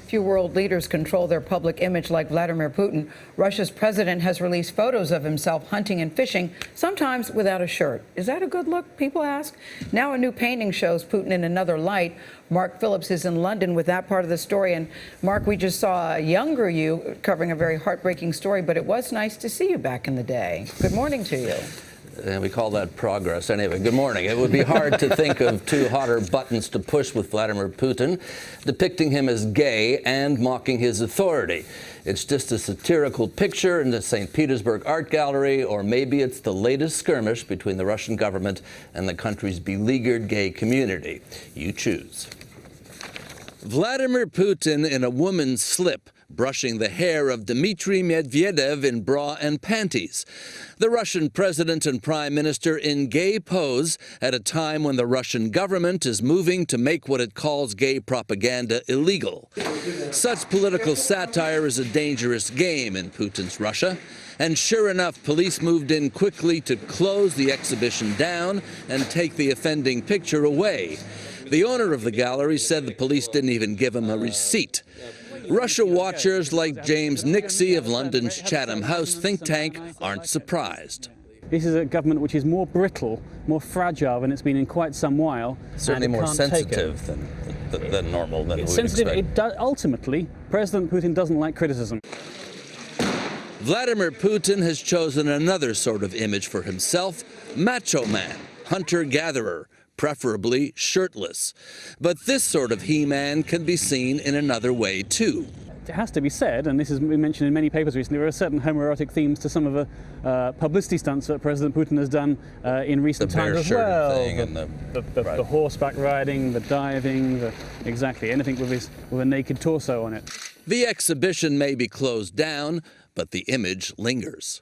Few world leaders control their public image like Vladimir Putin. Russia's president has released photos of himself hunting and fishing, sometimes without a shirt. Is that a good look, people ask? Now a new painting shows Putin in another light. Mark Phillips is in London with that part of the story. And Mark, we just saw a younger you covering a very heartbreaking story, but it was nice to see you back in the day. Good morning to you. And we call that progress. Anyway, good morning. It would be hard to think of two hotter buttons to push with Vladimir Putin, depicting him as gay and mocking his authority. It's just a satirical picture in the St. Petersburg Art Gallery, or maybe it's the latest skirmish between the Russian government and the country's beleaguered gay community. You choose. Vladimir Putin in a woman's slip, brushing the hair of Dmitry Medvedev in bra and panties. The Russian president and prime minister in gay pose at a time when the Russian government is moving to make what it calls gay propaganda illegal. Such political satire is a dangerous game in Putin's Russia. And sure enough, police moved in quickly to close the exhibition down and take the offending picture away. The owner of the gallery said the police didn't even give him a receipt. Russia watchers like James Nixie of London's Chatham House think tank aren't surprised. This is a government which is more brittle, more fragile than it's been in quite some while. Certainly more sensitive than normal, than it's we would sensitive. expect. Ultimately, President Putin doesn't like criticism. Vladimir Putin has chosen another sort of image for himself: macho man, hunter-gatherer, preferably shirtless. But this sort of he-man can be seen in another way, too. It has to be said, and this has been mentioned in many papers recently, there are certain homoerotic themes to some of the publicity stunts that President Putin has done in recent times as well. Thing and the horseback riding, the diving, exactly, anything with a naked torso on it. The exhibition may be closed down, but the image lingers.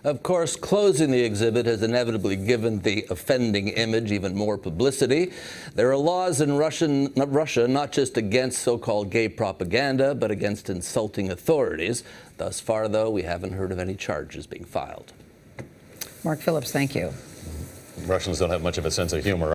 Of course, closing the exhibit has inevitably given the offending image even more publicity. There are laws in Russia not just against so-called gay propaganda, but against insulting authorities. Thus far, though, we haven't heard of any charges being filed. Mark Phillips, thank you. Russians don't have much of a sense of humor.